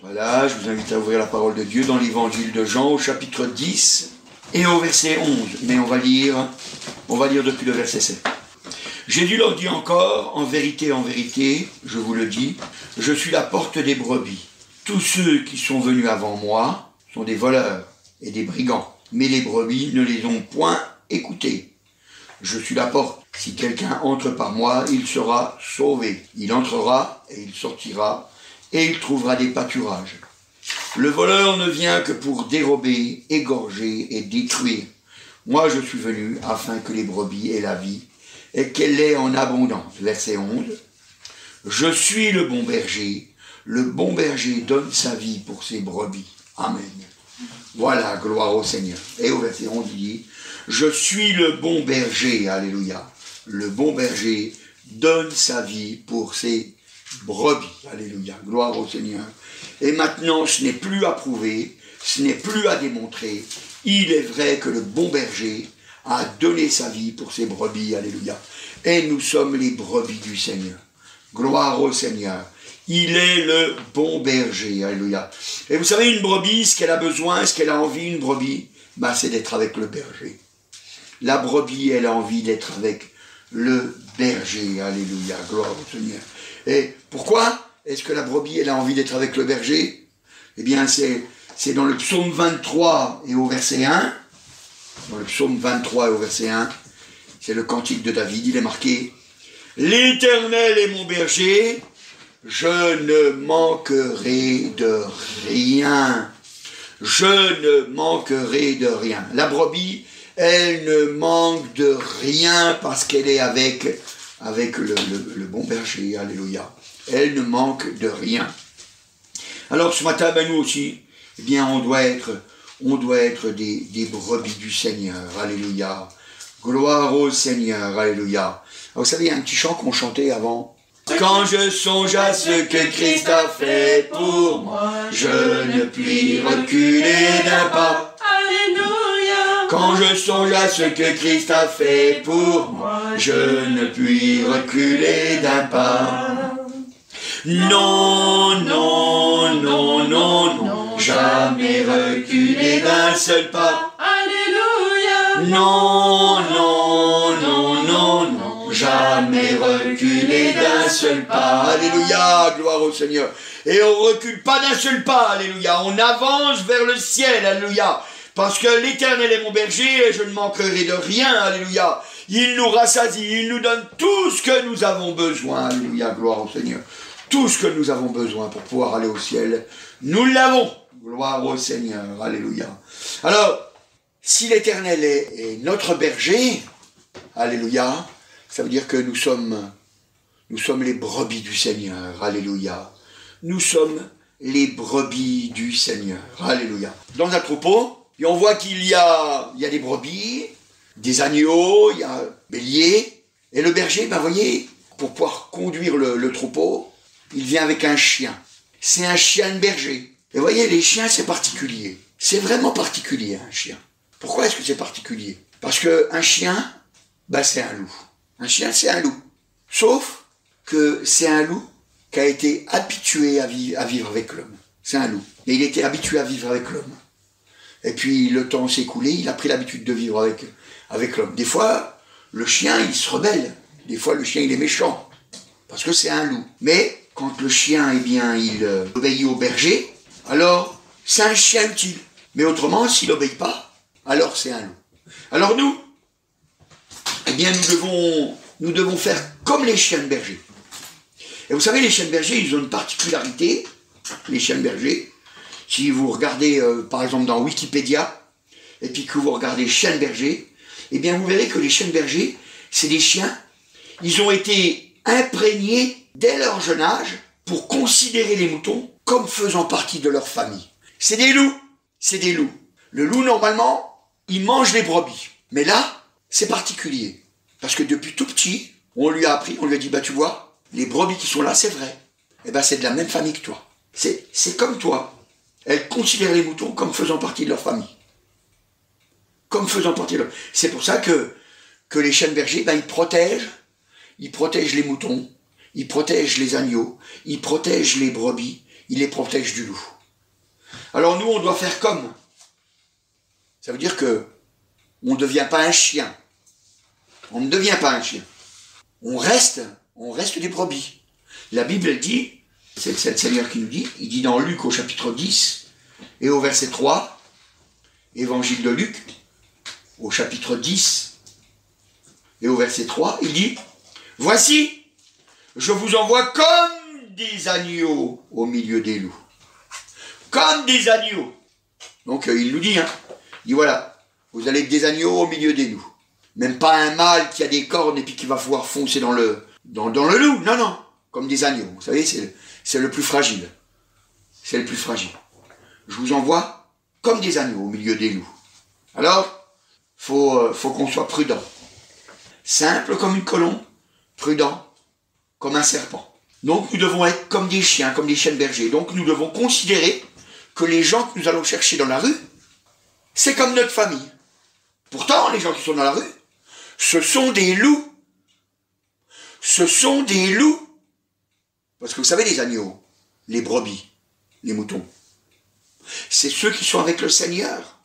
Voilà, je vous invite à ouvrir la parole de Dieu dans l'évangile de Jean au chapitre 10 et au verset 11. Mais on va lire depuis le verset 7. Jésus leur dit encore, en vérité, je vous le dis, je suis la porte des brebis. Tous ceux qui sont venus avant moi sont des voleurs et des brigands. Mais les brebis ne les ont point écoutés. Je suis la porte. Si quelqu'un entre par moi, il sera sauvé. Il entrera et il sortira et il trouvera des pâturages. Le voleur ne vient que pour dérober, égorger et détruire. Moi, je suis venu afin que les brebis aient la vie et qu'elle l'ait en abondance. Verset 11. Je suis le bon berger. Le bon berger donne sa vie pour ses brebis. Amen. Voilà, gloire au Seigneur. Et au verset 11, il dit, je suis le bon berger. Alléluia. Le bon berger donne sa vie pour ses brebis. Alléluia. Gloire au Seigneur. Et maintenant, ce n'est plus à prouver, ce n'est plus à démontrer. Il est vrai que le bon berger a donné sa vie pour ses brebis. Alléluia. Et nous sommes les brebis du Seigneur. Gloire au Seigneur. Il est le bon berger. Alléluia. Et vous savez, une brebis, ce qu'elle a besoin, ce qu'elle a envie, une brebis, c'est d'être avec le berger. La brebis, elle a envie d'être avec le berger. Alléluia. Gloire au Seigneur. Et pourquoi est-ce que la brebis, elle a envie d'être avec le berger? Eh bien, c'est dans le psaume 23 et au verset 1. Dans le psaume 23 et au verset 1, c'est le cantique de David. Il est marqué « L'Éternel est mon berger, je ne manquerai de rien. Je ne manquerai de rien. » La brebis, elle ne manque de rien parce qu'elle est avec le bon berger. Alléluia. Elle ne manque de rien. Alors ce matin, nous aussi, eh bien, on doit être des brebis du Seigneur. Alléluia. Gloire au Seigneur. Alléluia. Alors, vous savez, il y a un petit chant qu'on chantait avant. Quand je songe à ce que Christ a fait pour moi, je ne puis reculer d'un pas. Alléluia. Quand je songe à ce que Christ a fait pour moi, je ne puis reculer d'un pas. Non, non, non, non, non, jamais reculer d'un seul pas. Alléluia. Non, non, non, non, non, jamais reculer d'un seul pas. Alléluia, gloire au Seigneur. Et on ne recule pas d'un seul pas, alléluia. On avance vers le ciel, alléluia. Parce que l'Éternel est mon berger et je ne manquerai de rien, alléluia. Il nous rassasie, il nous donne tout ce que nous avons besoin, alléluia, gloire au Seigneur. Tout ce que nous avons besoin pour pouvoir aller au ciel, nous l'avons. Gloire au Seigneur, alléluia. Alors, si l'Éternel est notre berger, alléluia, ça veut dire que nous sommes les brebis du Seigneur, alléluia. Nous sommes les brebis du Seigneur, alléluia. Dans un troupeau, et on voit qu'il y a des brebis, des agneaux, il y a un bélier, et le berger, voyez, pour pouvoir conduire le troupeau, il vient avec un chien. C'est un chien de berger. Et vous voyez, les chiens, c'est particulier. C'est vraiment particulier, un chien. Pourquoi est-ce que c'est particulier? Parce qu'un chien, c'est un loup. Un chien, c'est un loup. Sauf que c'est un loup qui a été habitué à vivre avec l'homme. C'est un loup. Et il était habitué à vivre avec l'homme. Et puis, le temps s'est écoulé, il a pris l'habitude de vivre avec l'homme. Des fois, le chien, il se rebelle. Des fois, le chien, il est méchant. Parce que c'est un loup. Mais quand le chien, il obéit au berger, alors c'est un chien utile. Mais autrement, s'il n'obéit pas, alors c'est un loup. Alors nous, eh bien nous devons faire comme les chiens de berger. Et vous savez, les chiens de berger, ils ont une particularité, les chiens de berger. Si vous regardez, par exemple, dans Wikipédia, et puis que vous regardez chiens de berger, eh bien vous verrez que les chiens de berger, c'est des chiens, ils ont été imprégnés dès leur jeune âge pour considérer les moutons comme faisant partie de leur famille. C'est des loups. Le loup, normalement, il mange les brebis. Mais là, c'est particulier. Parce que depuis tout petit, on lui a appris, on lui a dit, tu vois, les brebis qui sont là, c'est vrai. C'est de la même famille que toi. C'est comme toi. Elles considèrent les moutons comme faisant partie de leur famille. C'est pour ça que les chiens de berger, ils protègent les moutons, ils protègent les agneaux, ils protègent les brebis, il les protège du loup. Alors nous, on doit faire comme. Ça veut dire que on ne devient pas un chien. On ne devient pas un chien. On reste des brebis. La Bible, elle dit, c'est le Seigneur qui nous dit, il dit dans Luc au chapitre 10 et au verset 3, Évangile de Luc, au chapitre 10 et au verset 3, il dit, « Voici, je vous envoie comme des agneaux au milieu des loups. » Comme des agneaux. Donc il nous dit, il dit voilà, vous allez être des agneaux au milieu des loups. Même pas un mâle qui a des cornes et puis qui va pouvoir foncer dans le loup. Non, non, comme des agneaux. Vous savez, c'est le plus fragile. C'est le plus fragile. Je vous envoie comme des agneaux au milieu des loups. Alors, faut qu'on soit prudent. Simple comme une colombe, prudent comme un serpent. Donc nous devons être comme des chiens bergers. Donc nous devons considérer que les gens que nous allons chercher dans la rue, c'est comme notre famille. Pourtant, les gens qui sont dans la rue, ce sont des loups. Ce sont des loups. Parce que vous savez, les agneaux, les brebis, les moutons, c'est ceux qui sont avec le Seigneur.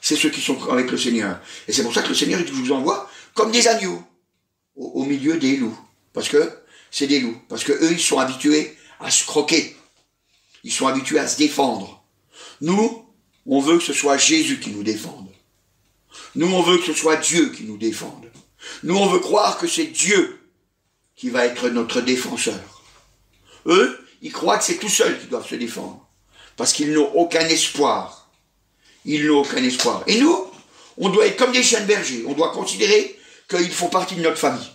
C'est ceux qui sont avec le Seigneur. Et c'est pour ça que le Seigneur, il vous envoie comme des agneaux au milieu des loups. Parce que c'est des loups. Parce que eux, ils sont habitués à se croquer. Ils sont habitués à se défendre. Nous, on veut que ce soit Jésus qui nous défende. Nous, on veut que ce soit Dieu qui nous défende. Nous, on veut croire que c'est Dieu qui va être notre défenseur. Eux, ils croient que c'est tout seuls qui doivent se défendre. Parce qu'ils n'ont aucun espoir. Ils n'ont aucun espoir. Et nous, on doit être comme des chiens de berger. On doit considérer qu'ils font partie de notre famille.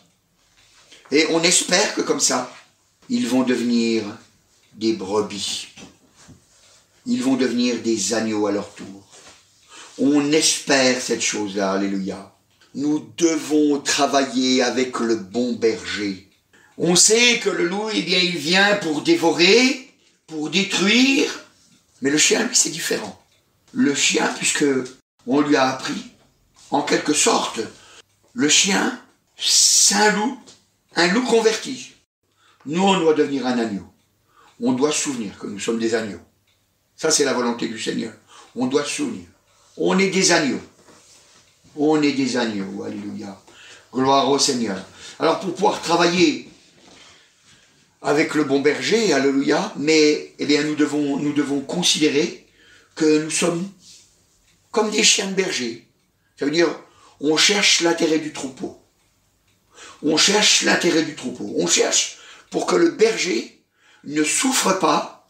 Et on espère que comme ça, ils vont devenir des brebis. Ils vont devenir des agneaux à leur tour. On espère cette chose-là, alléluia. Nous devons travailler avec le bon berger. On sait que le loup, eh bien, il vient pour dévorer, pour détruire, mais le chien, lui, c'est différent. Le chien, puisque on lui a appris, en quelque sorte, le chien, c'est un loup converti. Nous, on doit devenir un agneau. On doit se souvenir que nous sommes des agneaux. Ça, c'est la volonté du Seigneur. On doit se souvenir. On est des agneaux. On est des agneaux. Alléluia. Gloire au Seigneur. Alors, pour pouvoir travailler avec le bon berger, alléluia, mais eh bien, nous devons considérer que nous sommes comme des chiens de berger. Ça veut dire, on cherche l'intérêt du troupeau. On cherche l'intérêt du troupeau. On cherche pour que le berger ne souffre pas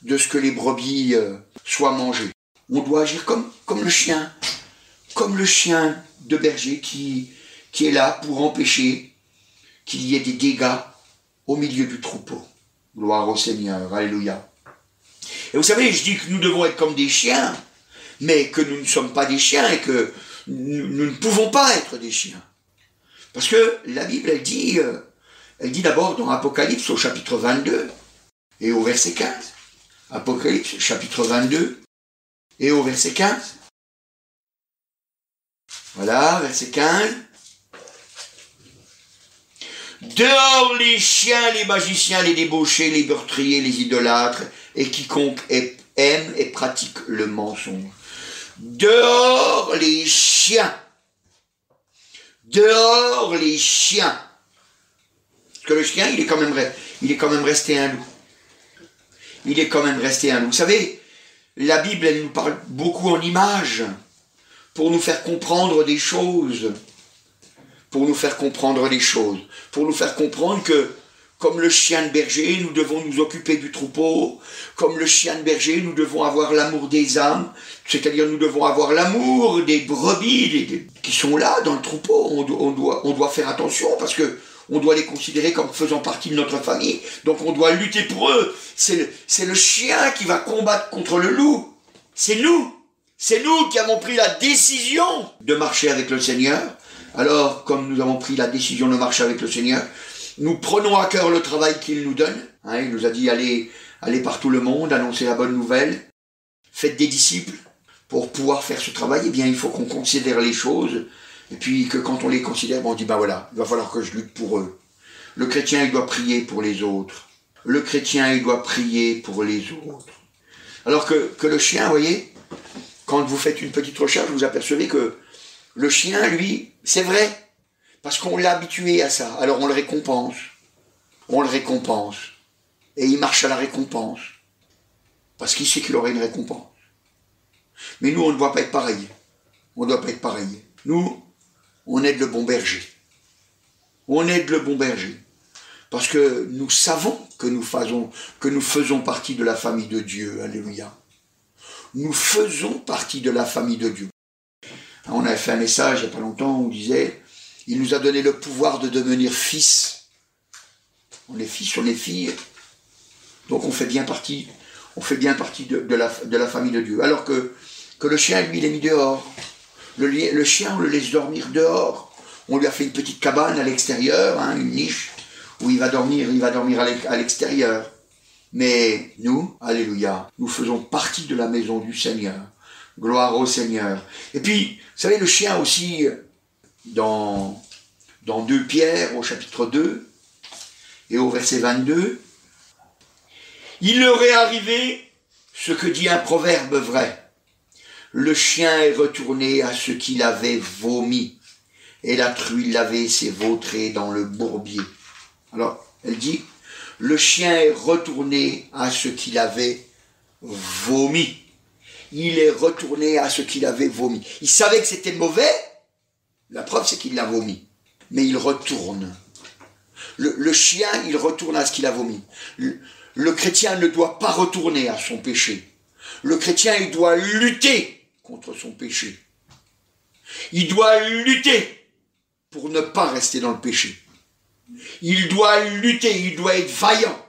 de ce que les brebis soient mangées. On doit agir comme le chien de berger qui est là pour empêcher qu'il y ait des dégâts au milieu du troupeau. Gloire au Seigneur, alléluia. Et vous savez, je dis que nous devons être comme des chiens, mais que nous ne sommes pas des chiens et que nous ne pouvons pas être des chiens. Parce que la Bible, elle dit d'abord dans Apocalypse au chapitre 22 et au verset 15. Apocalypse chapitre 22 et au verset 15. Voilà, verset 15. Dehors les chiens, les magiciens, les débauchés, les meurtriers, les idolâtres, et quiconque aime et pratique le mensonge. Dehors les chiens. Dehors les chiens. Parce que le chien, il est quand même resté un loup. Il est quand même resté un loup. Vous savez, la Bible, elle nous parle beaucoup en images pour nous faire comprendre des choses. Pour nous faire comprendre des choses. Pour nous faire comprendre que, comme le chien de berger, nous devons nous occuper du troupeau. Comme le chien de berger, nous devons avoir l'amour des âmes. C'est-à-dire, nous devons avoir l'amour des brebis qui sont là dans le troupeau. On doit faire attention parce que on doit les considérer comme faisant partie de notre famille. Donc on doit lutter pour eux. C'est le chien qui va combattre contre le loup. C'est nous. C'est nous qui avons pris la décision de marcher avec le Seigneur. Alors, comme nous avons pris la décision de marcher avec le Seigneur, nous prenons à cœur le travail qu'il nous donne. Il nous a dit, allez par tout le monde, annoncez la bonne nouvelle, faites des disciples. Pour pouvoir faire ce travail, eh bien, il faut qu'on considère les choses, et puis que quand on les considère, on dit, voilà, il va falloir que je lutte pour eux. Le chrétien, il doit prier pour les autres. le chrétien, il doit prier pour les autres. Alors que le chien, vous voyez, quand vous faites une petite recherche, vous apercevez que le chien, lui, c'est vrai, parce qu'on l'a habitué à ça. Alors on le récompense. On le récompense. Et il marche à la récompense. Parce qu'il sait qu'il aurait une récompense. Mais nous, on ne doit pas être pareil. On ne doit pas être pareil. Nous, on aide le bon berger. On aide le bon berger. Parce que nous savons que nous faisons partie de la famille de Dieu. Alléluia. Nous faisons partie de la famille de Dieu. On avait fait un message il n'y a pas longtemps où on disait, il nous a donné le pouvoir de devenir fils. On est fils, on est filles. Donc on fait bien partie de la famille de Dieu. Alors que le chien, lui, il est mis dehors. Le chien, on le laisse dormir dehors. On lui a fait une petite cabane à l'extérieur, hein, une niche, où il va dormir à l'extérieur. Mais nous, alléluia, nous faisons partie de la maison du Seigneur. Gloire au Seigneur. Et puis, vous savez, le chien aussi, dans 2 Pierre, au chapitre 2, et au verset 22, il leur est arrivé ce que dit un proverbe vrai. Le chien est retourné à ce qu'il avait vomi, et la truie l'avait s'est vautrée dans le bourbier. Alors, elle dit, le chien est retourné à ce qu'il avait vomi. Il est retourné à ce qu'il avait vomi. Il savait que c'était mauvais, la preuve c'est qu'il l'a vomi. Mais il retourne. Le chien, il retourne à ce qu'il a vomi. Le chrétien ne doit pas retourner à son péché. Le chrétien, il doit lutter contre son péché. Il doit lutter pour ne pas rester dans le péché. Il doit lutter, il doit être vaillant.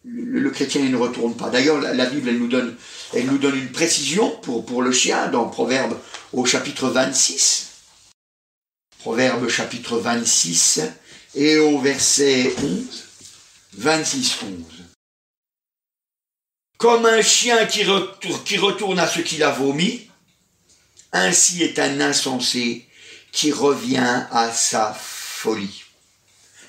Le chrétien, il ne retourne pas. D'ailleurs, la Bible, elle nous donne une précision pour le chien dans Proverbe au chapitre 26. Proverbe chapitre 26 et au verset 11. 26, 11. Comme un chien qui retourne à ce qu'il a vomi, ainsi est un insensé qui revient à sa folie.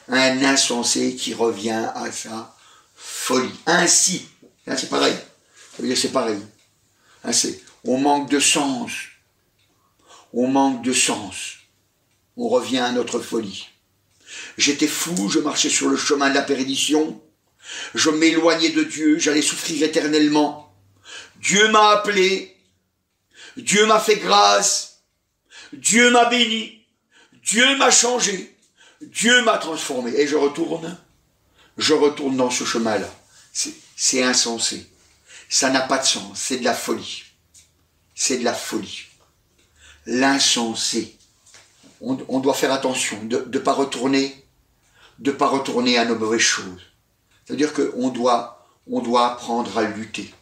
Un insensé qui revient à sa folie. Ainsi, là c'est pareil. Ça veut dire c'est pareil. On manque de sens. On manque de sens. On revient à notre folie. J'étais fou, je marchais sur le chemin de la perdition. Je m'éloignais de Dieu, j'allais souffrir éternellement. Dieu m'a appelé. Dieu m'a fait grâce. Dieu m'a béni. Dieu m'a changé. Dieu m'a transformé. Et je retourne dans ce chemin-là. C'est insensé. Ça n'a pas de sens. C'est de la folie. C'est de la folie. L'insensé. On doit faire attention de ne pas retourner à nos mauvaises choses. C'est-à-dire qu'on doit apprendre à lutter.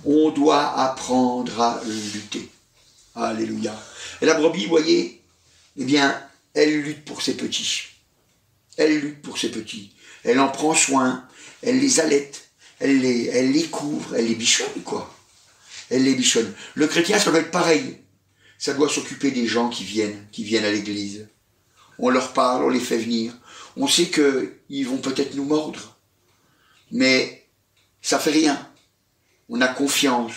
On doit apprendre à lutter. Alléluia. Et la brebis, vous voyez, eh bien, elle lutte pour ses petits. Elle lutte pour ses petits. Elle en prend soin. Elle les allaite. Elle les couvre. Elle les bichonne, quoi. Elle les bichonne. Le chrétien, ça doit être pareil. Ça doit s'occuper des gens qui viennent à l'église. On leur parle, on les fait venir. On sait qu'ils vont peut-être nous mordre. Mais ça fait rien. On a confiance.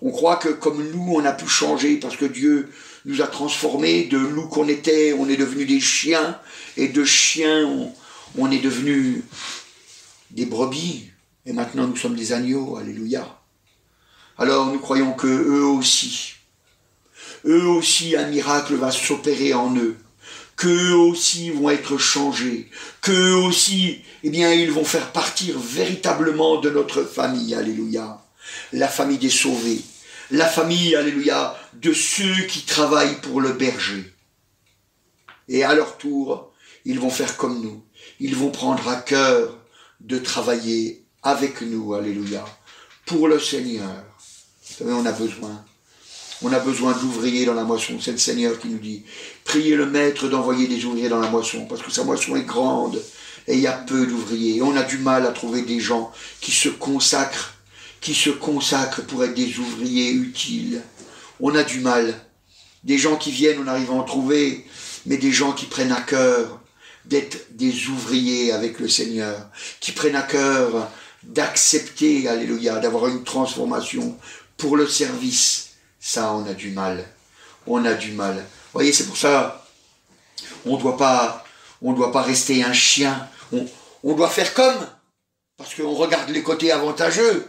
On croit que comme nous, on a pu changer parce que Dieu nous a transformés. De loups qu'on était, on est devenus des chiens. Et de chiens, on est devenus des brebis. Et maintenant, nous sommes des agneaux. Alléluia. Alors, nous croyons que eux aussi, un miracle va s'opérer en eux. Qu'eux aussi vont être changés. Qu'eux aussi, eh bien, ils vont faire partir véritablement de notre famille. Alléluia. La famille des sauvés. La famille, alléluia, de ceux qui travaillent pour le berger. Et à leur tour, ils vont faire comme nous. Ils vont prendre à cœur de travailler avec nous. Alléluia. Pour le Seigneur. Vous savez, on a besoin d'ouvriers dans la moisson. C'est le Seigneur qui nous dit, priez le Maître d'envoyer des ouvriers dans la moisson, parce que sa moisson est grande et il y a peu d'ouvriers. Et on a du mal à trouver des gens qui se consacrent pour être des ouvriers utiles. On a du mal. Des gens qui viennent, on arrive à en trouver, mais des gens qui prennent à cœur d'être des ouvriers avec le Seigneur, qui prennent à cœur d'accepter, alléluia, d'avoir une transformation pour le service. Ça, on a du mal. On a du mal. Vous voyez, c'est pour ça, on ne doit pas rester un chien. On doit faire comme, parce qu'on regarde les côtés avantageux,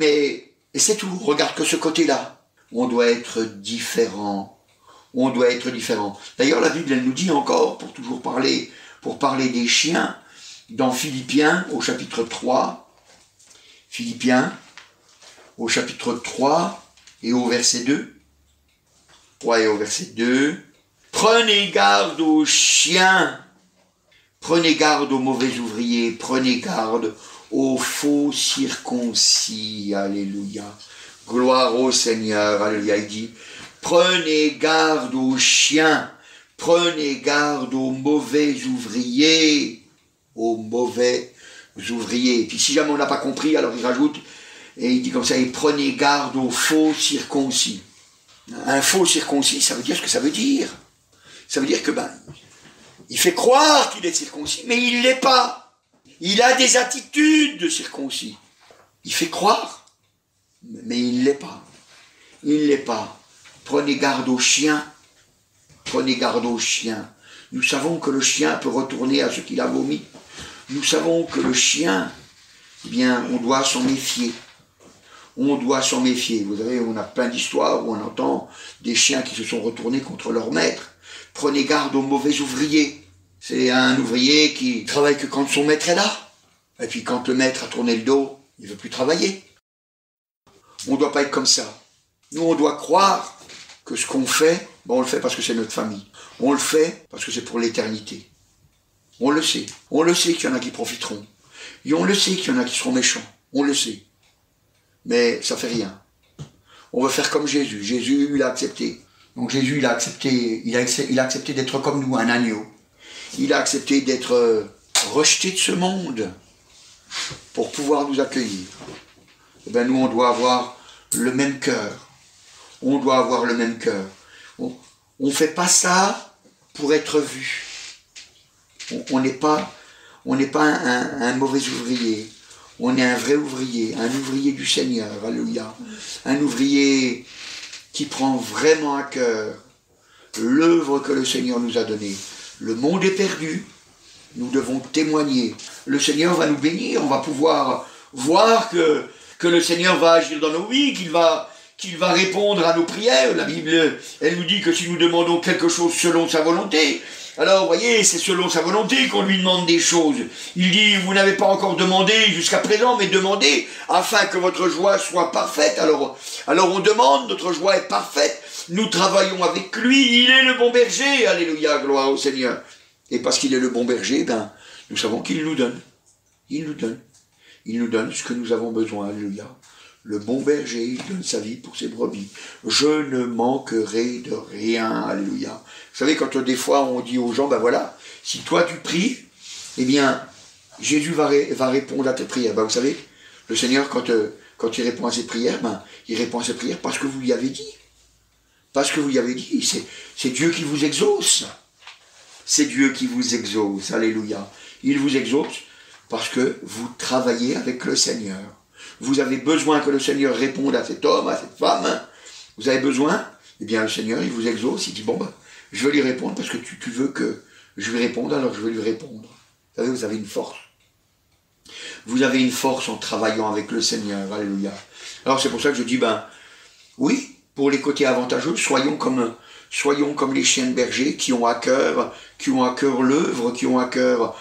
et c'est tout, on regarde que ce côté-là. On doit être différent. On doit être différent. D'ailleurs, la Bible, elle nous dit encore, pour parler des chiens, dans Philippiens, au chapitre 3, Philippiens, au chapitre 3, et au verset 2. 3 et au verset 2. Prenez garde aux chiens, prenez garde aux mauvais ouvriers, prenez garde aux faux circoncis. Alléluia. Gloire au Seigneur. Alléluia. Il dit, prenez garde aux chiens, prenez garde aux mauvais ouvriers. Aux mauvais ouvriers. Et puis si jamais on n'a pas compris, alors il rajoute, et il dit comme ça, et prenez garde aux faux circoncis. Un faux circoncis, ça veut dire ce que ça veut dire. Ça veut dire que, il fait croire qu'il est circoncis, mais il ne l'est pas. Il a des attitudes de circoncis. Il fait croire, mais il ne l'est pas. Il ne l'est pas. Prenez garde aux chiens. Prenez garde aux chiens. Nous savons que le chien peut retourner à ce qu'il a vomi. Nous savons que le chien, on doit s'en méfier. On doit s'en méfier. Vous savez, on a plein d'histoires où on entend des chiens qui se sont retournés contre leur maître. Prenez garde aux mauvais ouvriers. C'est un ouvrier qui travaille que quand son maître est là. Et puis quand le maître a tourné le dos, il ne veut plus travailler. On ne doit pas être comme ça. Nous, on doit croire que ce qu'on fait, on le fait parce que c'est notre famille. On le fait parce que c'est pour l'éternité. On le sait. On le sait qu'il y en a qui profiteront. Et on le sait qu'il y en a qui seront méchants. On le sait. Mais ça fait rien. On veut faire comme Jésus. Jésus, il a accepté. Donc Jésus, il a accepté d'être comme nous, un agneau. Il a accepté d'être rejeté de ce monde pour pouvoir nous accueillir. Et nous, on doit avoir le même cœur. On doit avoir le même cœur. On ne fait pas ça pour être vu. On n'est pas un mauvais ouvrier. On est un vrai ouvrier, un ouvrier du Seigneur, alléluia. Un ouvrier qui prend vraiment à cœur l'œuvre que le Seigneur nous a donnée. Le monde est perdu, nous devons témoigner. Le Seigneur va nous bénir, on va pouvoir voir que le Seigneur va agir dans nos vies, qu'il va répondre à nos prières. La Bible, elle nous dit que si nous demandons quelque chose selon sa volonté, alors, vous voyez, c'est selon sa volonté qu'on lui demande des choses. Il dit, vous n'avez pas encore demandé jusqu'à présent, mais demandez afin que votre joie soit parfaite. Alors on demande, notre joie est parfaite. Nous travaillons avec lui, il est le bon berger. Alléluia, gloire au Seigneur. Et parce qu'il est le bon berger, nous savons qu'il nous donne. Il nous donne. Il nous donne ce que nous avons besoin. Alléluia. Le bon berger, il donne sa vie pour ses brebis. Je ne manquerai de rien. Alléluia. Vous savez, quand des fois on dit aux gens, voilà, si toi tu pries, Jésus va répondre à tes prières. Vous savez, le Seigneur, quand il répond à ses prières, il répond à ses prières parce que vous lui avez dit. Parce que vous lui avez dit, c'est Dieu qui vous exauce. C'est Dieu qui vous exauce. Alléluia. Il vous exauce parce que vous travaillez avec le Seigneur. Vous avez besoin que le Seigneur réponde à cet homme, à cette femme. Vous avez besoin, le Seigneur, il vous exauce, il dit, je vais lui répondre parce que tu veux que je lui réponde, alors je vais lui répondre. Vous savez, vous avez une force. Vous avez une force en travaillant avec le Seigneur. Alléluia. Alors c'est pour ça que je dis, oui, pour les côtés avantageux, soyons comme les chiens de berger qui ont à cœur l'œuvre, qui ont à cœur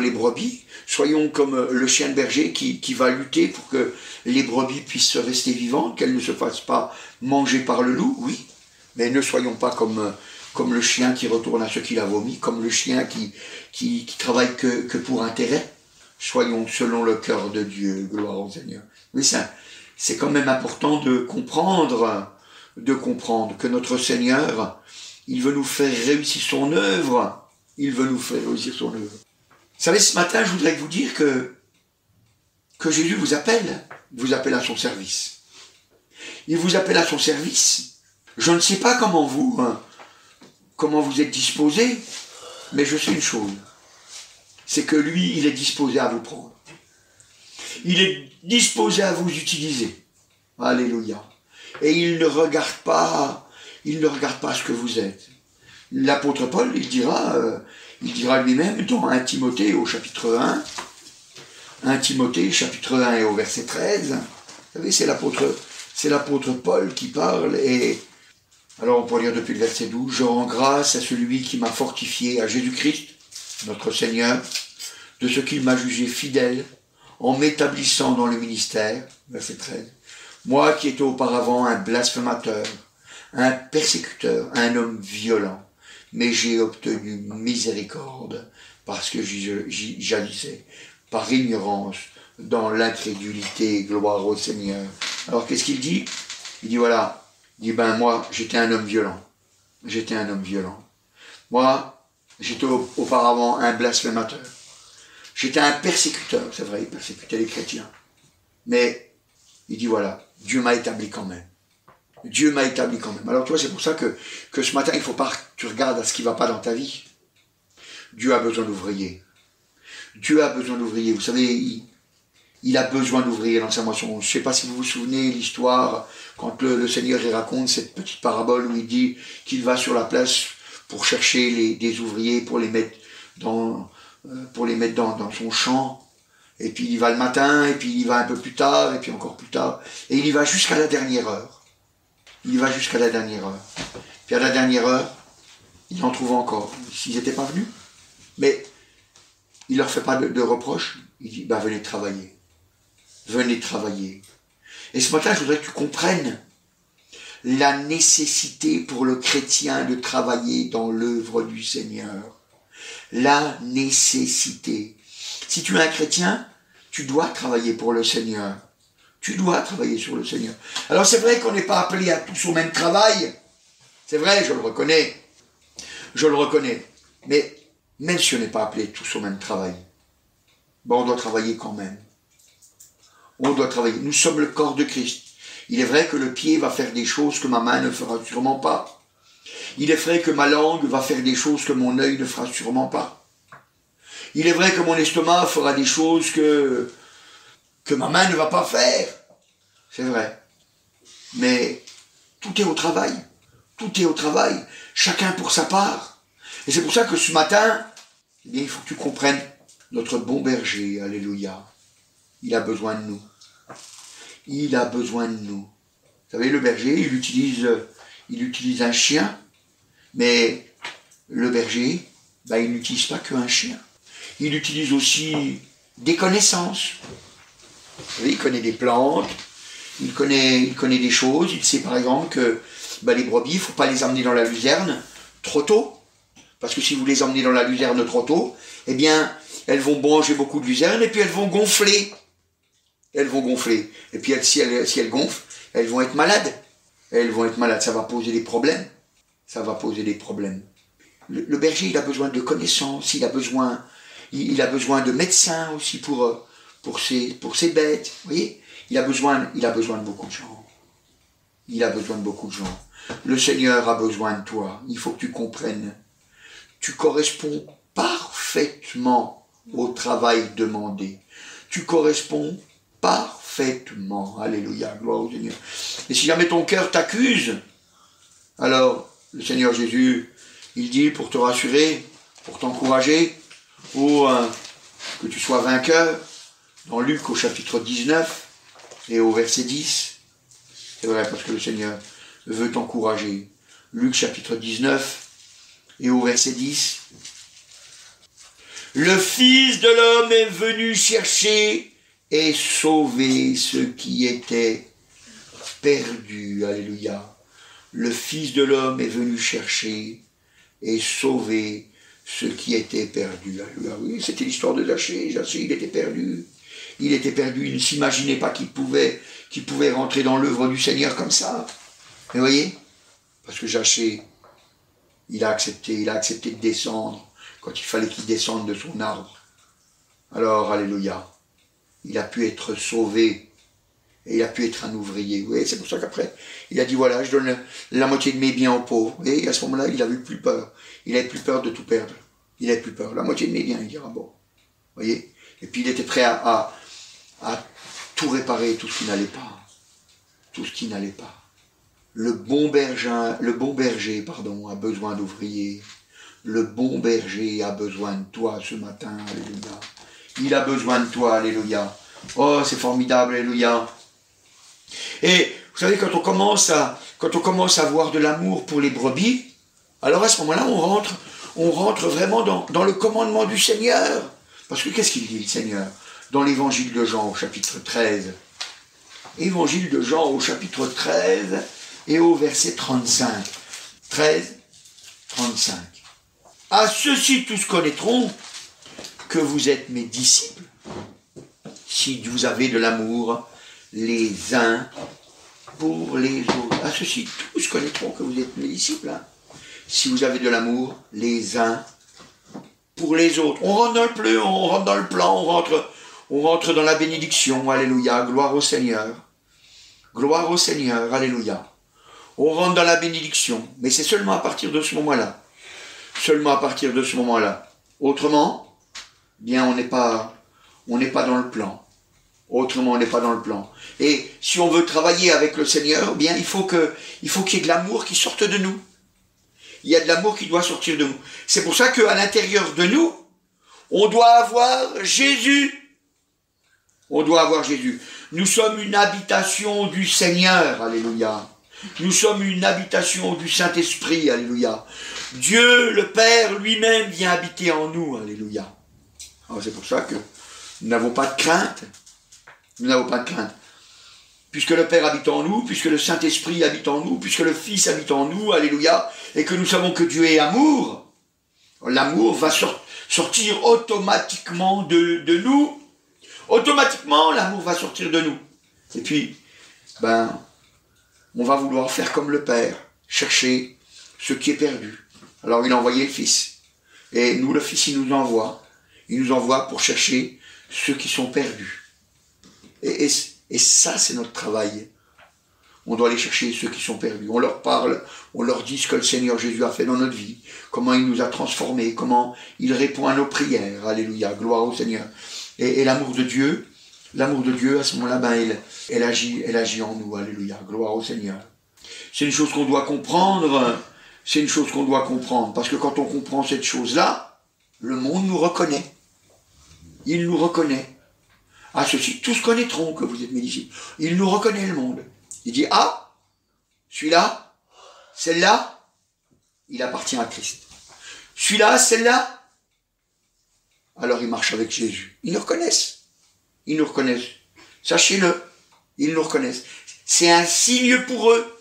les brebis. Soyons comme le chien de berger qui va lutter pour que les brebis puissent rester vivantes, qu'elles ne se fassent pas manger par le loup, oui. Mais ne soyons pas comme le chien qui retourne à ce qu'il a vomi, comme le chien qui travaille que pour intérêt. Soyons selon le cœur de Dieu, gloire au Seigneur. Oui, c'est quand même important de comprendre que notre Seigneur, il veut nous faire réussir son œuvre. Il veut nous faire réussir son œuvre. Vous savez, ce matin, je voudrais vous dire que Jésus vous appelle à son service. Il vous appelle à son service. Je ne sais pas comment vous êtes disposés, mais je sais une chose. c'est que lui, il est disposé à vous prendre. Il est disposé à vous utiliser. Alléluia. Et il ne regarde pas ce que vous êtes. L'apôtre Paul, il dira lui-même dans 1 Timothée au chapitre 1 Timothée chapitre 1 et au verset 13, vous savez, c'est l'apôtre Paul qui parle, et alors on peut lire depuis le verset 12, « Je rends grâce à celui qui m'a fortifié, à Jésus-Christ, notre Seigneur, de ce qu'il m'a jugé fidèle, en m'établissant dans le ministère, verset 13, moi qui étais auparavant un blasphémateur, un persécuteur, un homme violent, mais j'ai obtenu miséricorde parce que j'agissais par ignorance dans l'incrédulité, gloire au Seigneur. » Alors qu'est-ce qu'il dit? Il dit voilà, il dit moi j'étais un homme violent, moi j'étais auparavant un blasphémateur, j'étais un persécuteur, c'est vrai, il persécutait les chrétiens, mais il dit voilà, Dieu m'a établi quand même. Alors toi, c'est pour ça que ce matin, il ne faut pas que tu regardes à ce qui ne va pas dans ta vie. Dieu a besoin d'ouvriers. Vous savez, il a besoin d'ouvriers dans sa moisson. Je ne sais pas si vous vous souvenez l'histoire, quand le Seigneur il raconte cette petite parabole où il dit qu'il va sur la place pour chercher des ouvriers, pour les mettre dans son champ. Et puis il y va le matin, et puis il y va un peu plus tard, et puis encore plus tard. Et il y va jusqu'à la dernière heure. Puis à la dernière heure, il en trouve encore. S'ils n'étaient pas venus. Mais il ne leur fait pas de reproches. Il dit, venez travailler. Et ce matin, je voudrais que tu comprennes la nécessité pour le chrétien de travailler dans l'œuvre du Seigneur. La nécessité. Si tu es un chrétien, tu dois travailler pour le Seigneur. Tu dois travailler sur le Seigneur. Alors c'est vrai qu'on n'est pas appelés à tous au même travail. C'est vrai, je le reconnais. Mais même si on n'est pas appelés tous au même travail, on doit travailler quand même. Nous sommes le corps de Christ. Il est vrai que le pied va faire des choses que ma main ne fera sûrement pas. Il est vrai que ma langue va faire des choses que mon œil ne fera sûrement pas. Il est vrai que mon estomac fera des choses que ma main ne va pas faire. C'est vrai. Mais tout est au travail. Chacun pour sa part. Et c'est pour ça que ce matin, il faut que tu comprennes notre bon berger, alléluia. Il a besoin de nous. Vous savez, le berger, il utilise un chien, mais le berger, il n'utilise pas qu'un chien. Il utilise aussi des connaissances. Vous savez, il connaît des plantes, il connaît des choses. Il sait par exemple que les brebis, il ne faut pas les emmener dans la luzerne trop tôt. Parce que si vous les emmenez dans la luzerne trop tôt, eh bien, elles vont manger beaucoup de luzerne et puis elles vont gonfler. Et puis si elles gonflent, elles vont être malades. Ça va poser des problèmes. Le berger, il a besoin de connaissances, il a besoin de médecins aussi pour ses bêtes. Vous voyez, il a besoin de beaucoup de gens. Le Seigneur a besoin de toi. Il faut que tu comprennes. Tu corresponds parfaitement au travail demandé. Tu corresponds parfaitement. Alléluia, gloire au Seigneur. Et si jamais ton cœur t'accuse, alors le Seigneur Jésus, il dit pour te rassurer, pour t'encourager, ou que tu sois vainqueur, dans Luc au chapitre 19 et au verset 10, c'est vrai parce que le Seigneur veut t'encourager. Luc chapitre 19 et au verset 10, le Fils de l'homme est venu chercher et sauver ceux qui étaient perdus. Alléluia. Le Fils de l'homme est venu chercher et sauver ceux qui étaient perdus. Alléluia. Oui, c'était l'histoire de Zachée. Zachée, il était perdu. Il ne s'imaginait pas qu'il pouvait rentrer dans l'œuvre du Seigneur comme ça. Mais voyez, parce que Zachée, il a accepté de descendre quand il fallait qu'il descende de son arbre. Alors, alléluia, il a pu être sauvé et il a pu être un ouvrier. Vous voyez, c'est pour ça qu'après, il a dit, voilà, je donne la moitié de mes biens aux pauvres. Vous voyez, à ce moment-là, il n'avait plus peur. Il n'avait plus peur de tout perdre. Il n'avait plus peur. La moitié de mes biens, il dira, bon, Voyez? Et puis il était prêt à tout réparer, tout ce qui n'allait pas. Tout ce qui n'allait pas. Le bon berger, a besoin d'ouvriers. Le bon berger a besoin de toi ce matin, alléluia. Il a besoin de toi, alléluia. Oh, c'est formidable, alléluia. Et vous savez, quand on commence à avoir de l'amour pour les brebis, alors à ce moment-là, on rentre vraiment dans le commandement du Seigneur. Parce que qu'est-ce qu'il dit, le Seigneur, dans l'évangile de Jean au chapitre 13? Évangile de Jean au chapitre 13 et au verset 35. 13, 35. À ceux-ci tous connaîtront que vous êtes mes disciples, si vous avez de l'amour les uns pour les autres. À ceux-ci tous connaîtront que vous êtes mes disciples, hein, si vous avez de l'amour les uns pour les autres. On rentre dans le plan, on rentre dans la bénédiction, alléluia, gloire au Seigneur. Gloire au Seigneur, alléluia. On rentre dans la bénédiction, mais c'est seulement à partir de ce moment-là. Seulement à partir de ce moment-là. Autrement, bien on n'est pas dans le plan. Autrement, on n'est pas dans le plan. Et si on veut travailler avec le Seigneur, bien il faut qu'il y ait de l'amour qui sorte de nous. Il y a de l'amour qui doit sortir de nous. C'est pour ça qu'à l'intérieur de nous, on doit avoir Jésus. On doit avoir Jésus. Nous sommes une habitation du Seigneur, alléluia. Nous sommes une habitation du Saint-Esprit, alléluia. Dieu, le Père, lui-même vient habiter en nous, alléluia. Alors c'est pour ça que nous n'avons pas de crainte. Nous n'avons pas de crainte. Puisque le Père habite en nous, puisque le Saint-Esprit habite en nous, puisque le Fils habite en nous, alléluia, et que nous savons que Dieu est amour, l'amour va sortir automatiquement de nous. Automatiquement, l'amour va sortir de nous. Et puis, on va vouloir faire comme le Père, chercher ce qui est perdu. Alors il a envoyé le Fils. Et nous, le Fils, il nous envoie. Il nous envoie pour chercher ceux qui sont perdus. Et ça, c'est notre travail. On doit aller chercher ceux qui sont perdus. On leur parle, on leur dit ce que le Seigneur Jésus a fait dans notre vie, comment il nous a transformés, comment il répond à nos prières. Alléluia, gloire au Seigneur. Et l'amour de Dieu, à ce moment-là, elle agit en nous. Alléluia, gloire au Seigneur. C'est une chose qu'on doit comprendre. C'est une chose qu'on doit comprendre. Parce que quand on comprend cette chose-là, le monde nous reconnaît. Il nous reconnaît. À ceux-ci, tous connaîtront que vous êtes mes disciples. Il nous reconnaît, le monde. Il dit, ah, celui-là, celle-là, il appartient à Christ. Celui-là, celle-là, alors ils marchent avec Jésus. Ils nous reconnaissent. Ils nous reconnaissent. Sachez-le, ils nous reconnaissent. C'est un signe pour eux.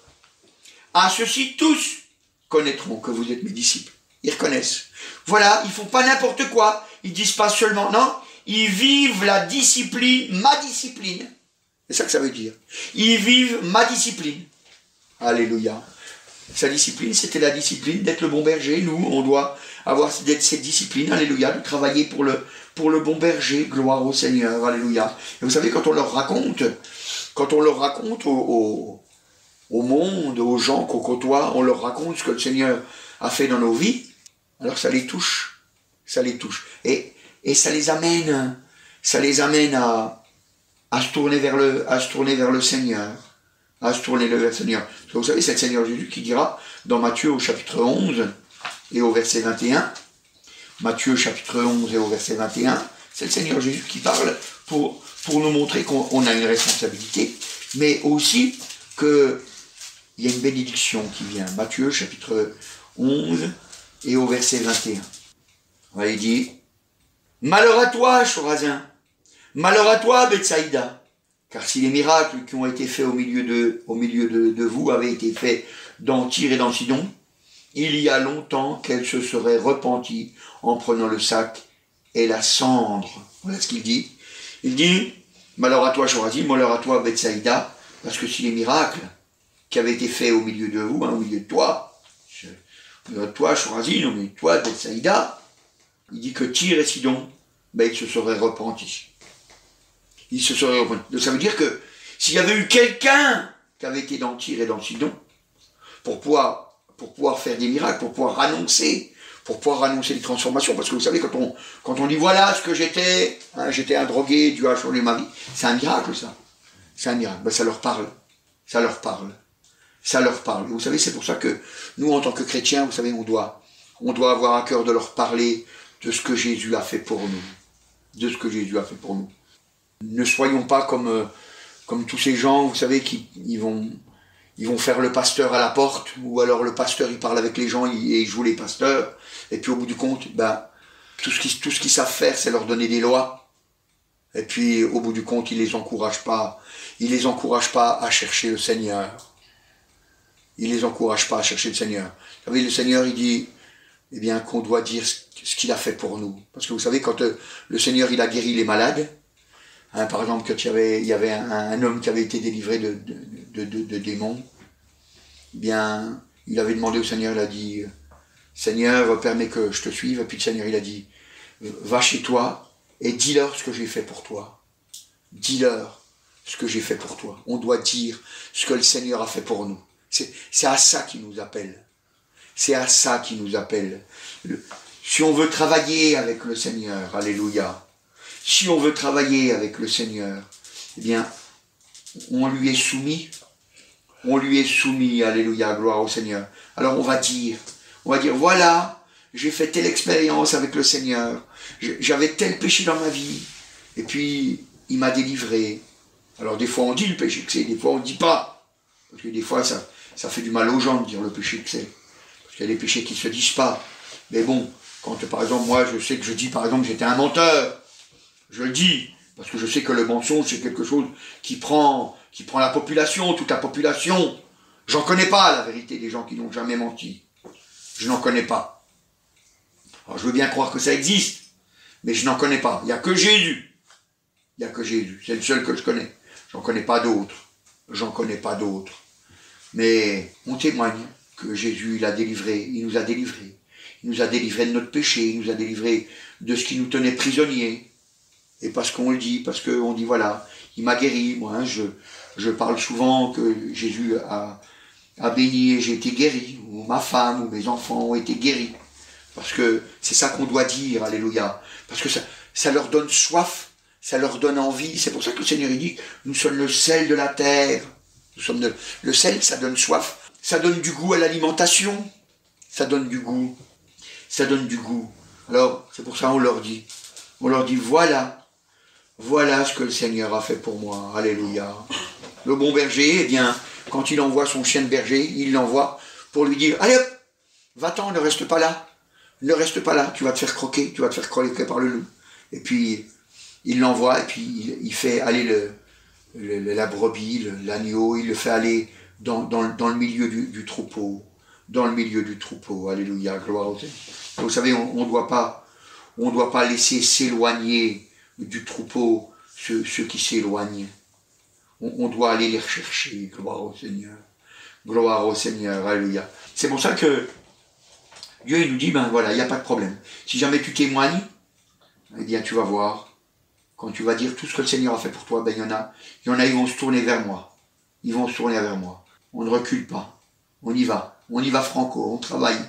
À ceux-ci, tous connaîtront que vous êtes mes disciples. Ils reconnaissent. Voilà, ils font pas n'importe quoi. Ils disent pas seulement, non, ils vivent la discipline, ma discipline. C'est ça que ça veut dire. Ils vivent ma discipline. Alléluia. Sa discipline, c'était la discipline d'être le bon berger. Nous, on doit avoir cette discipline, alléluia, de travailler pour le bon berger. Gloire au Seigneur, alléluia. Et vous savez, quand on leur raconte au monde, aux gens qu'on côtoie, on leur raconte ce que le Seigneur a fait dans nos vies, alors ça les touche. Ça les touche. Et ça les amène à se tourner vers le Seigneur. À se tourner vers le Seigneur. Parce que vous savez, c'est le Seigneur Jésus qui dira dans Matthieu au chapitre 11 et au verset 21. Matthieu chapitre 11 et au verset 21. C'est le Seigneur Jésus qui parle pour nous montrer qu'on a une responsabilité, mais aussi qu'il y a une bénédiction qui vient. Matthieu chapitre 11 et au verset 21. Ouais, il dit, malheur à toi, Chorazin, malheur à toi, Bethsaïda, car si les miracles qui ont été faits au milieu de vous avaient été faits dans Tyr et dans Sidon, il y a longtemps qu'elle se serait repentie en prenant le sac et la cendre. Voilà ce qu'il dit. Il dit, malheur à toi, Chorazin, malheur à toi, Bethsaïda, parce que si les miracles qui avaient été faits au milieu de vous, au milieu de toi, Chorazin, au milieu de toi, Bethsaïda, il dit que Tyr et Sidon, ils se seraient repentis. Ils se seraient repentis. Donc ça veut dire que s'il y avait eu quelqu'un qui avait été dans Tyr et dans Sidon, pour pouvoir faire des miracles, pour pouvoir annoncer, pour pouvoir annoncer les transformations. Parce que vous savez, quand on dit voilà ce que j'étais, hein, j'étais un drogué, Dieu a changé ma vie, c'est un miracle ça. C'est un miracle. Ben, ça leur parle. Ça leur parle. Ça leur parle. Et vous savez, c'est pour ça que nous, en tant que chrétiens, vous savez, on doit avoir à cœur de leur parler de ce que Jésus a fait pour nous. De ce que Jésus a fait pour nous. Ne soyons pas comme tous ces gens, vous savez, ils vont faire le pasteur à la porte, ou alors le pasteur il parle avec les gens et il joue les pasteurs, et puis au bout du compte, ben, tout ce qu'ils savent faire, c'est leur donner des lois, et puis au bout du compte, ils les encouragent pas à chercher le Seigneur. Ils les encouragent pas à chercher le Seigneur. Vous savez, le Seigneur, il dit, eh bien, qu'on doit dire ce qu'il a fait pour nous. Parce que vous savez, quand le Seigneur, il a guéri les malades, hein, par exemple, quand il y avait un homme qui avait été délivré de démons, eh bien, il avait demandé au Seigneur, il a dit, Seigneur, permets que je te suive. Et puis le Seigneur, il a dit, va chez toi et dis-leur ce que j'ai fait pour toi. Dis-leur ce que j'ai fait pour toi. On doit dire ce que le Seigneur a fait pour nous. C'est à ça qu'il nous appelle. C'est à ça qu'il nous appelle. Si on veut travailler avec le Seigneur, alléluia, si on veut travailler avec le Seigneur, eh bien, on lui est soumis, alléluia, gloire au Seigneur. Alors on va dire, voilà, j'ai fait telle expérience avec le Seigneur, j'avais tel péché dans ma vie, et puis il m'a délivré. Alors des fois on dit le péché que c'est, des fois on ne dit pas, parce que des fois ça fait du mal aux gens de dire le péché que c'est, parce qu'il y a des péchés qui ne se disent pas. Mais bon, quand par exemple moi je sais que je dis par exemple j'étais un menteur, je le dis, parce que je sais que le mensonge c'est quelque chose qui prend la population, toute la population. J'en connais pas la vérité des gens qui n'ont jamais menti. Je n'en connais pas. Alors je veux bien croire que ça existe, mais je n'en connais pas. Il n'y a que Jésus. Il n'y a que Jésus. C'est le seul que je connais. J'en connais pas d'autres. Mais on témoigne que Jésus l'a délivré. Il nous a délivrés. Il nous a délivrés de notre péché. Il nous a délivrés de ce qui nous tenait prisonniers. Et parce qu'on le dit, parce qu'on dit voilà, il m'a guéri. Moi, hein, je parle souvent que Jésus a béni et j'ai été guéri. Ou ma femme ou mes enfants ont été guéris. Parce que c'est ça qu'on doit dire, alléluia. Parce que ça leur donne soif. Ça leur donne envie. C'est pour ça que le Seigneur il dit, nous sommes le sel de la terre. Le sel, ça donne soif. Ça donne du goût à l'alimentation. Ça donne du goût. Alors, c'est pour ça qu'on leur dit. On leur dit, voilà ce que le Seigneur a fait pour moi. Alléluia. Le bon berger, eh bien, quand il envoie son chien de berger, il l'envoie pour lui dire, allez hop, va-t'en, ne reste pas là. Ne reste pas là, tu vas te faire croquer, tu vas te faire croquer par le loup. Et puis, il l'envoie et puis il fait aller la brebis, l'agneau, il le fait aller dans le milieu du troupeau. Dans le milieu du troupeau. Alléluia, gloire au Seigneur. Vous savez, on ne doit pas laisser s'éloigner du troupeau ceux qui s'éloignent. On doit aller les rechercher. Gloire au Seigneur. Gloire au Seigneur. Alléluia. C'est pour ça que Dieu il nous dit, ben voilà, il n'y a pas de problème. Si jamais tu témoignes, eh bien tu vas voir. Quand tu vas dire tout ce que le Seigneur a fait pour toi, ben il y en a, ils vont se tourner vers moi. Ils vont se tourner vers moi. On ne recule pas. On y va. On y va franco. On travaille.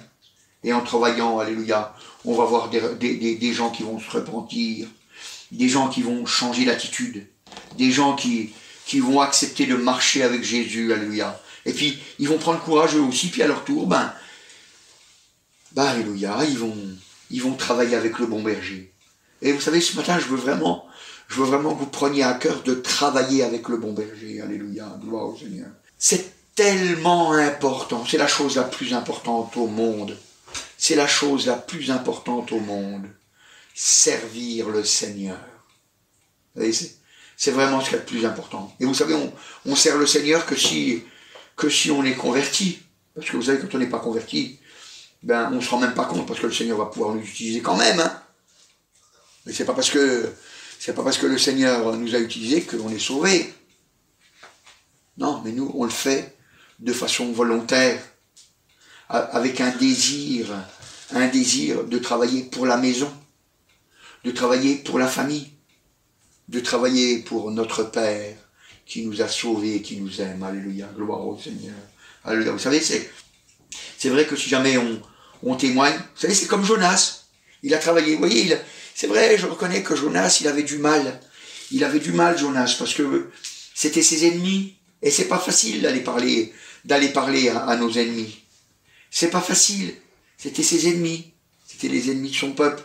Et en travaillant, alléluia, on va voir des gens qui vont se repentir. Des gens qui vont changer d'attitude. Des gens qui vont accepter de marcher avec Jésus, alléluia. Et puis, ils vont prendre courage eux aussi. Puis à leur tour, alléluia, ils vont travailler avec le bon berger. Et vous savez, ce matin, je veux vraiment que vous preniez à cœur de travailler avec le bon berger. Alléluia, gloire au Seigneur. C'est tellement important, c'est la chose la plus importante au monde. C'est la chose la plus importante au monde. Servir le Seigneur. Vous voyez, c'est vraiment ce qui est le plus important. Et vous savez, on sert le Seigneur que si on est converti. Parce que vous savez, quand on n'est pas converti, on ne se rend même pas compte, parce que le Seigneur va pouvoir nous utiliser quand même. Hein. Mais c'est pas parce que le Seigneur nous a utilisés que l'on est sauvés. Non, mais nous, on le fait de façon volontaire, avec un désir de travailler pour la maison, de travailler pour la famille, de travailler pour notre Père qui nous a sauvés et qui nous aime. Alléluia, gloire au Seigneur. Alléluia. Vous savez, c'est vrai que si jamais on témoigne. Vous savez, c'est comme Jonas. Il a travaillé. Vous voyez, c'est vrai, je reconnais que Jonas, il avait du mal. Il avait du mal, Jonas, parce que c'était ses ennemis. Et c'est pas facile d'aller parler à nos ennemis. C'est pas facile. C'était ses ennemis. C'était les ennemis de son peuple.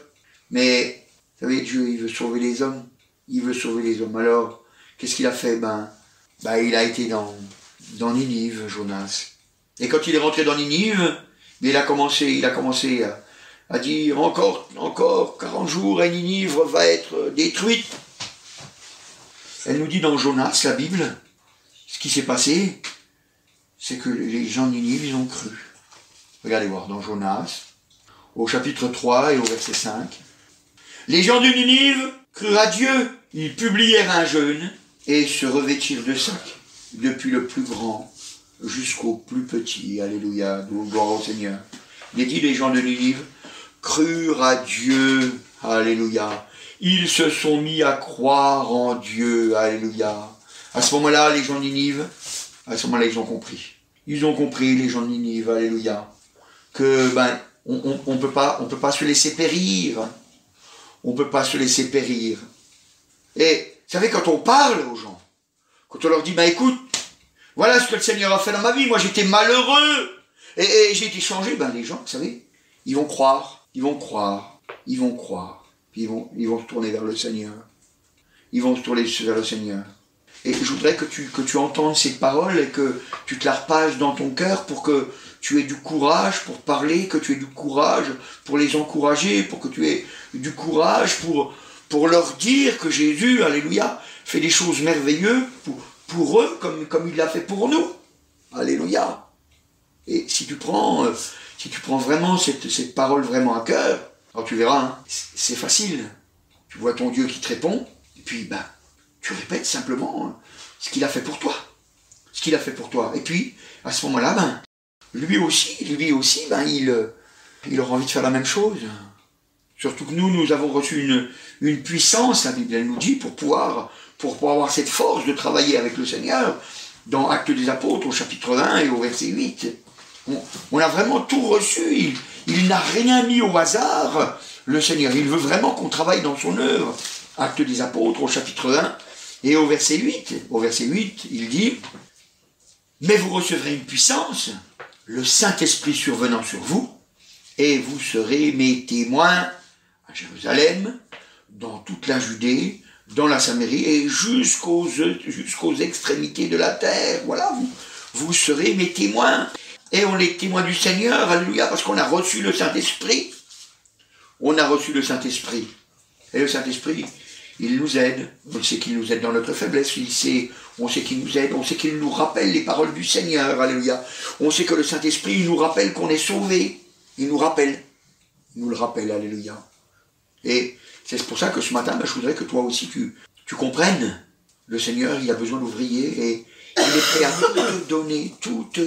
Mais, vous savez, Dieu, il veut sauver les hommes. Il veut sauver les hommes. Alors, qu'est-ce qu'il a fait? Il a été dans Ninive, Jonas. Et quand il est rentré dans Ninive, il a commencé à dire encore 40 jours et Ninive va être détruite. Elle nous dit dans Jonas, la Bible, ce qui s'est passé, c'est que les gens de Ninive, ils ont cru. Regardez voir dans Jonas, au chapitre 3 et au verset 5. Les gens de Ninive crurent à Dieu. Ils publièrent un jeûne et se revêtirent de sacs, depuis le plus grand jusqu'au plus petit. Alléluia, gloire au Seigneur. Il est dit, les gens de Ninive crurent à Dieu. Alléluia. Ils se sont mis à croire en Dieu. Alléluia. À ce moment-là, les gens de Ninive, ils ont compris. Ils ont compris, les gens de Ninive, alléluia, que on peut pas se laisser périr. On peut pas se laisser périr. Et vous savez, quand on parle aux gens, quand on leur dit, écoute, voilà ce que le Seigneur a fait dans ma vie, moi j'étais malheureux, et j'ai été changé, les gens, vous savez, ils vont croire, puis ils vont se tourner vers le Seigneur. Ils vont se tourner vers le Seigneur. Et je voudrais que tu entendes ces paroles et que tu te la repasses dans ton cœur pour que tu aies du courage pour parler, que tu aies du courage pour les encourager, pour que tu aies du courage pour leur dire que Jésus, alléluia, fait des choses merveilleuses pour eux comme il l'a fait pour nous. Alléluia. Et si tu prends vraiment cette parole vraiment à cœur, alors tu verras, c'est facile. Tu vois ton Dieu qui te répond, et puis tu répètes simplement ce qu'il a fait pour toi. Ce qu'il a fait pour toi. Et puis, à ce moment-là, lui aussi, il aura envie de faire la même chose. Surtout que nous avons reçu une puissance, la Bible elle nous dit, pour pouvoir avoir cette force de travailler avec le Seigneur. Dans Actes des Apôtres, au chapitre 1 et au verset 8, on a vraiment tout reçu. Il n'a rien mis au hasard, le Seigneur. Il veut vraiment qu'on travaille dans son œuvre. Actes des Apôtres, au chapitre 1 et au verset 8. Au verset 8, il dit « Mais vous recevrez une puissance, le Saint-Esprit survenant sur vous, et vous serez mes témoins à Jérusalem, dans toute la Judée, dans la Samarie, et jusqu'aux extrémités de la terre. Voilà, vous serez mes témoins. » Et on est témoins du Seigneur, alléluia, parce qu'on a reçu le Saint-Esprit. On a reçu le Saint-Esprit. Et le Saint-Esprit, il nous aide. On sait qu'il nous aide dans notre faiblesse. On sait qu'il nous aide. On sait qu'il nous rappelle les paroles du Seigneur. Alléluia. On sait que le Saint-Esprit, il nous rappelle qu'on est sauvé. Il nous rappelle. Il nous le rappelle. Alléluia. Et c'est pour ça que ce matin, je voudrais que toi aussi, tu comprennes. Le Seigneur, il a besoin d'ouvriers et il est prêt à tout te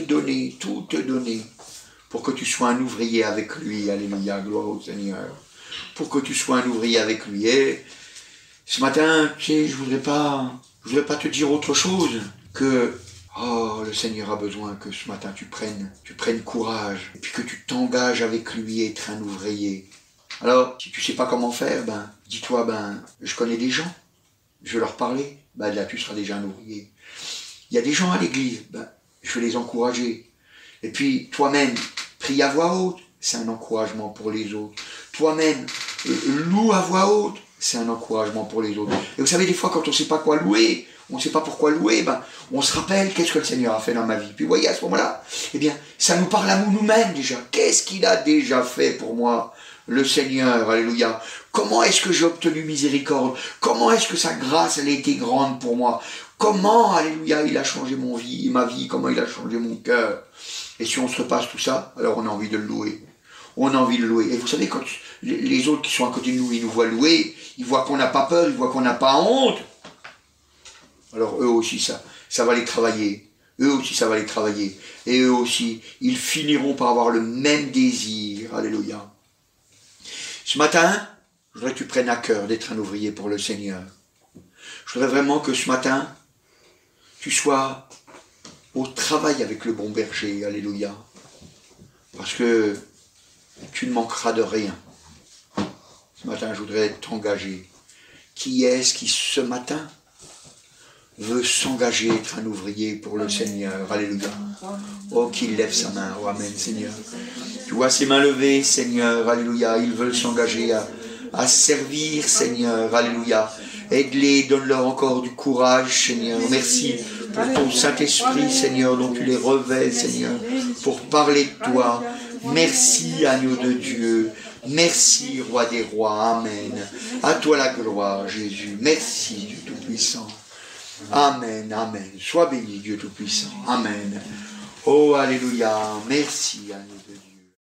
donner pour que tu sois un ouvrier avec lui. Alléluia. Gloire au Seigneur. Pour que tu sois un ouvrier avec lui. Et ce matin, tu sais, je voudrais pas te dire autre chose que le Seigneur a besoin que ce matin tu prennes courage et puis que tu t'engages avec lui à être un ouvrier. Alors, si tu sais pas comment faire, dis-toi, je connais des gens, je vais leur parler, là tu seras déjà un ouvrier. Il y a des gens à l'église, je vais les encourager. Et puis, toi-même, prie à voix haute, c'est un encouragement pour les autres. Toi-même, loue à voix haute, c'est un encouragement pour les autres. Et vous savez, des fois, quand on ne sait pas quoi louer, on ne sait pas pourquoi louer, on se rappelle qu'est-ce que le Seigneur a fait dans ma vie. Puis vous voyez, à ce moment-là, ça nous parle à nous-mêmes déjà. Qu'est-ce qu'il a déjà fait pour moi, le Seigneur, alléluia. Comment est-ce que j'ai obtenu miséricorde? Comment est-ce que sa grâce, elle a été grande pour moi? Comment, alléluia, il a changé ma vie, comment il a changé mon cœur? Et si on se repasse tout ça, alors on a envie de le louer. On a envie de louer. Et vous savez, quand les autres qui sont à côté de nous, ils nous voient louer, ils voient qu'on n'a pas peur, ils voient qu'on n'a pas honte. Alors eux aussi, ça va les travailler. Eux aussi, ça va les travailler. Et eux aussi, ils finiront par avoir le même désir. Alléluia. Ce matin, je voudrais que tu prennes à cœur d'être un ouvrier pour le Seigneur. Je voudrais vraiment que ce matin, tu sois au travail avec le bon berger. Alléluia. Parce que tu ne manqueras de rien. Ce matin, je voudrais t'engager. Qui est-ce qui, ce matin, veut s'engager, être un ouvrier pour le Seigneur? Alléluia. Oh, qu'il lève sa main. Oh, amen, Seigneur. Tu vois ses mains levées, Seigneur. Alléluia. Ils veulent s'engager à servir, Seigneur. Alléluia. Aide-les, donne-leur encore du courage, Seigneur. Merci pour ton Saint-Esprit, Seigneur, dont tu les revêts, Seigneur, pour parler de toi. Merci, agneau de Dieu. Merci, roi des rois. Amen. À toi la gloire, Jésus. Merci, Dieu Tout-Puissant. Amen, amen. Sois béni, Dieu Tout-Puissant. Amen. Oh, alléluia. Merci, agneau de Dieu.